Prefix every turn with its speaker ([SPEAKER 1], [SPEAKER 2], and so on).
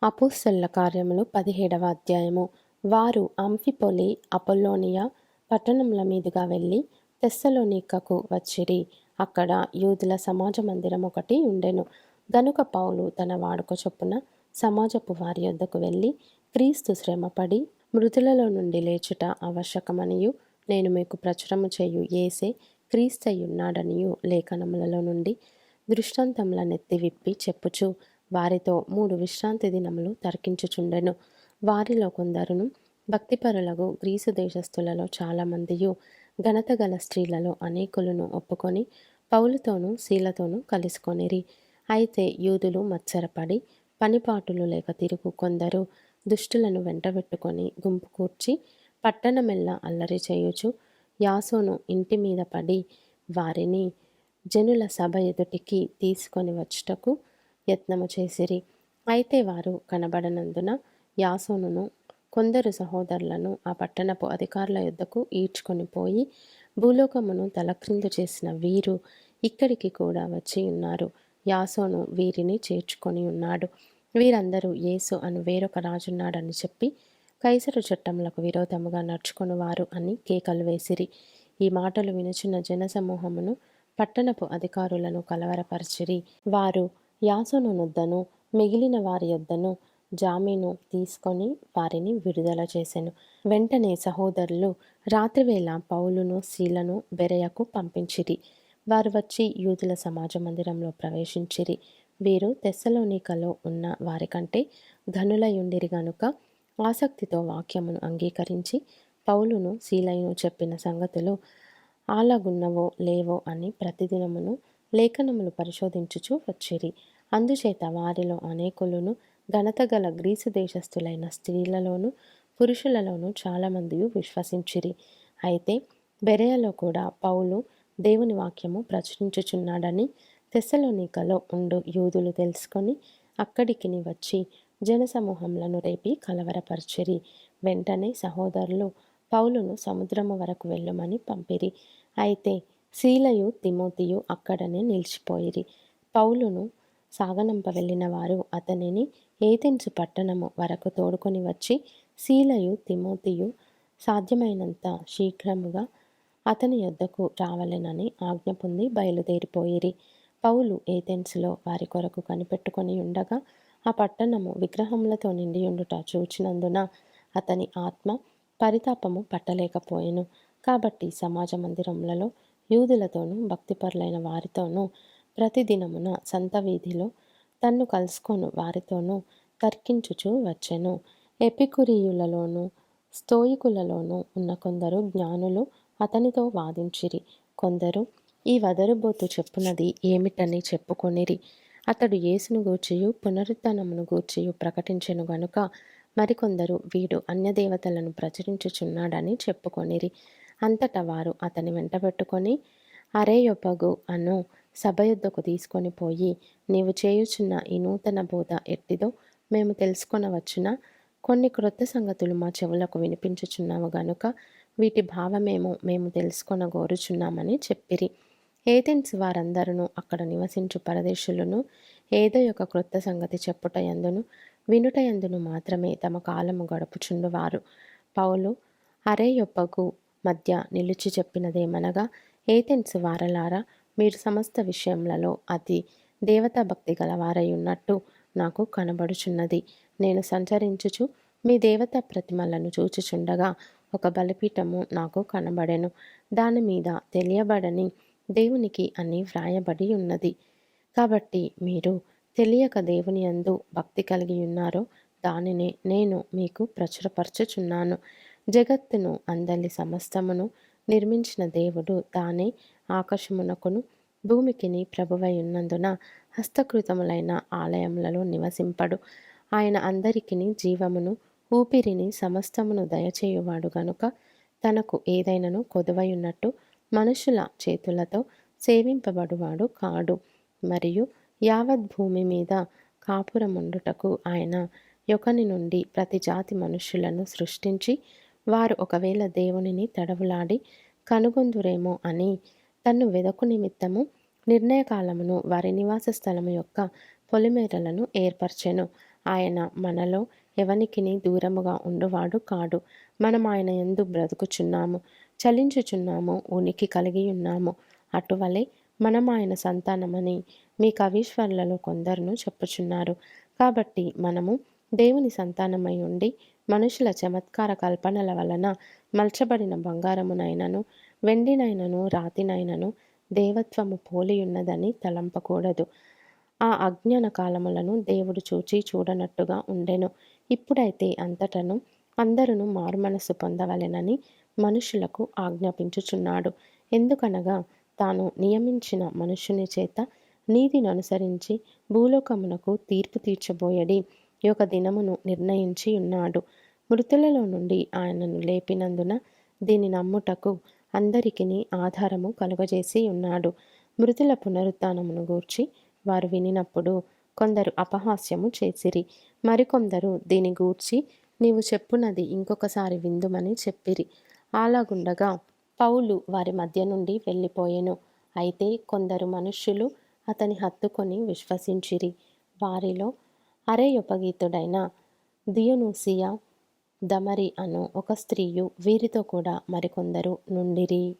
[SPEAKER 1] అపోస్తలుల కార్యములు 17వ అధ్యాయము. వారు అంఫిపొలి అపొల్లోనియ పట్టణముల మీదుగా వెళ్ళి తెస్సలోనికకు వచ్చిరి. అక్కడ యూదుల సమాజ మందిరం ఒకటి ఉండెను. గనుక పౌలు తన వాడుక చొప్పున సమాజపు వారి యొద్దకు వెళ్ళి, క్రీస్తు శ్రమపడి మృతులలో నుండి లేచుట ఆవశ్యకమనియు, నేను మీకు ప్రచురము చేయు యేసే క్రీస్తయున్నాడనియు లేఖనములలో నుండి దృష్టాంతములనెత్తి విప్పి చెప్పుచు వారితో 3 విశ్రాంతి దినములు తర్కించుచుండెను. వారిలో కొందరును భక్తిపరులకు గ్రీసు దేశస్థులలో చాలామందియు ఘనత గల స్త్రీలలో అనేకులను ఒప్పుకొని పౌలుతోనూ శీలతోనూ కలుసుకొనిరి. అయితే యూదులు మత్సరపడి పనిపాటులు లేక తిరుగు కొందరు దుష్టులను వెంటబెట్టుకొని గుంపు కూర్చి పట్టణమెల్లా అల్లరి చేయుచు యాసోను ఇంటి మీద పడి వారిని జనుల సభ ఎదుటికి తీసుకొని వచ్చుటకు యత్నము చేసిరి. అయితే వారు కనబడనందున యాసోనును కొందరు సహోదరులను ఆ పట్టణపు అధికారుల యొద్దకు ఈడ్చుకొని పోయి, భూలోకమును తలక్రిందు చేసిన వీరు ఇక్కడికి కూడా వచ్చి ఉన్నారు. యాసోను వీరిని చేర్చుకొని ఉన్నాడు. వీరందరూ యేసు అను వేరొక రాజున్నాడని చెప్పి కైసరు చట్టములకు విరోధముగా నడుచుకొనువారు అని కేకలు వేసిరి. ఈ మాటలు వినుచున్న జనసమూహమును పట్టణపు అధికారులను కలవరపరిచిరి. వారు యాసోను నొద్దను మిగిలిన వారి యొద్దను జామీను తీసుకొని వారిని విడుదల చేసెను. వెంటనే సహోదరులు రాత్రివేళ పౌలును శీలను బెరయకు పంపించిరి. వారు వచ్చి యూదుల సమాజ మందిరంలో ప్రవేశించిరి. వీరు తెస్సలోనికలో ఉన్న వారికంటే ఘనులయుండిరి గనుక ఆసక్తితో వాక్యమును అంగీకరించి పౌలును శీలయును చెప్పిన సంగతులు ఆలగున్నవో లేవో అని ప్రతిదినమును లేఖనములు పరిశోధించుచూ వచ్చిరి. అందుచేత వారిలో అనేకులను ఘనత గల గ్రీసు దేశస్థులైన స్త్రీలలోను పురుషులలోను చాలామంది విశ్వసించిరి. అయితే బెరయలో కూడా పౌలు దేవుని వాక్యము ప్రచురించుచున్నాడని తెస్సలోనికలో ఉండు యూదులు తెలుసుకొని అక్కడికి వచ్చి జనసమూహములను రేపి కలవరపరిచిరి. వెంటనే సహోదరులు పౌలును సముద్రము వరకు వెళ్ళమని పంపిరి. అయితే శీలయు తిమోతియు అక్కడనే నిలిచిపోయిరి. పౌలును సాగనంప వెళ్ళిన వారు అతనిని ఏథెన్సు పట్టణము వరకు తోడుకొని వచ్చి శీలయు తిమోతియు సాధ్యమైనంత శీఘ్రముగా అతని యొద్దకు రావలెనని ఆజ్ఞ పొంది బయలుదేరిపోయిరి. పౌలు ఏథెన్సులో వారి కొరకు కనిపెట్టుకొని ఉండగా ఆ పట్టణము విగ్రహములతో నిండి ఉండుట చూచినందున అతని ఆత్మ పరితాపము పట్టలేకపోయెను. కాబట్టి సమాజ మందిరములలో యూదులతోనూ భక్తిపరులైన వారితోనూ ప్రతిదినమున సంత వీధిలో తన్ను కలుసుకొను వారితోనూ తర్కించుచూ వచ్చెను. ఎపికురీయులలోనూ స్తోయికులలోనూ ఉన్న కొందరు జ్ఞానులు అతనితో వాదించిరి. కొందరు ఈ వదరుబోతు చెప్పునది ఏమిటని చెప్పుకొనిరి. అతడు యేసును గూర్చియు పునరుత్థానమును గూర్చియు ప్రకటించెను గనుక మరికొందరు వీడు అన్యదేవతలను ప్రచురించుచున్నాడని చెప్పుకొనిరి. అంతటా వారు అతని వెంటబెట్టుకొని అరేయొపగు అను సభ యొద్దకు తీసుకొని పోయి, నీవు చేయుచున్న ఈ నూతన బోధ ఎట్టిదో మేము తెలుసుకొనవచ్చునా? కొన్ని క్రొత్త సంగతులు మా చెవులకు వినిపించుచున్నాము గనుక వీటి భావమేమో మేము తెలుసుకొనగోరుచున్నామని చెప్పిరి. ఏథెన్స్ వారందరూ అక్కడ నివసించు పరదేశులను ఏదో ఒక క్రొత్త సంగతి చెప్పుట యందును వినుట యందును మాత్రమే తమ కాలము గడుపుచుండువారు. పౌలు అరేయొప్పగు మధ్య నిలిచి చెప్పినదేమనగా, ఏథెన్స్ వారలారా, మీరు సమస్త విషయములలో అతి దేవతా భక్తి గలవారై ఉన్నట్టు నాకు కనబడుచున్నది. నేను సంచరించుచు మీ దేవతా ప్రతిమలను చూచుచుండగా ఒక బలిపీఠము నాకు కనబడెను. దాని మీద తెలియబడని దేవునికి అని వ్రాయబడి ఉన్నది. కాబట్టి మీరు తెలియక దేవుని యందు భక్తి కలిగి ఉన్నారో దానినే నేను మీకు ప్రచురపరచుచున్నాను. జగత్తును అందలి సమస్తమును నిర్మించిన దేవుడు తానే ఆకాశమునకును భూమికిని ప్రభువై ఉన్నందున హస్తకృతములైన ఆలయములలో నివసింపడు. ఆయన అందరికిని జీవమును ఊపిరిని సమస్తమును దయచేయువాడు గనుక తనకు ఏదైనాను కొదువై ఉన్నట్టు మనుషుల చేతులతో సేవింపబడువాడు కాడు. మరియు యావత్ భూమి మీద కాపురముండుటకు ఆయన యొకని నుండి ప్రతి జాతి మనుష్యులను సృష్టించి వారు ఒకవేళ దేవునిని తడవులాడి కనుగొందురేమో అని తన్ను వెదకు నిమిత్తము నిర్ణయకాలమును వారి నివాస స్థలము యొక్క పొలిమేరలను ఏర్పరచెను. ఆయన మనలో ఎవనికిని దూరముగా ఉండువాడు కాడు. మనం ఆయన యందు బ్రతుకుచున్నాము, చలించుచున్నాము, ఉనికి కలిగి ఉన్నాము. అటువలే మనం ఆయన సంతానమని మీ కవీశ్వరులలో కొందరును చెప్పుచున్నారు. కాబట్టి మనము దేవుని సంతానమై ఉండి మనుషుల చమత్కార కల్పనల వలన మల్చబడిన బంగారమునైనను వెండినైనను రాతినైనను దేవత్వము పోలియున్నదని తలంపకూడదు. ఆ అజ్ఞాన కాలములను దేవుడు చూచి చూడనట్టుగా ఉండెను. ఇప్పుడైతే అంతటను అందరూ మారుమనస్సు పొందవలెనని మనుషులకు ఆజ్ఞాపించుచున్నాడు. ఎందుకనగా తాను నియమించిన మనుషుని చేత నీతిని అనుసరించి భూలోకమునకు తీర్పు తీర్చబోయడి ఒక దినమును నిర్ణయించి ఉన్నాడు. మృతులలో నుండి ఆయనను లేపినందున దీని నమ్ముటకు అందరికిని ఆధారము కలుగజేసి ఉన్నాడు. మృతుల పునరుత్థానమును గూర్చి వారు వినినప్పుడు కొందరు అపహాస్యము చేసిరి. మరికొందరు దీని గూర్చి నీవు చెప్పునది ఇంకొకసారి విందుమని చెప్పిరి. అలాగుండగా పౌలు వారి మధ్య నుండి వెళ్ళిపోయెను. అయితే కొందరు మనుష్యులు అతని హత్తుకొని విశ్వసించిరి. వారిలో అరెయోపగీతుడైన దియొనూసియ, దమరి అను ఒక స్త్రీయు వీరితో కూడా మరికొందరు నుండిరి.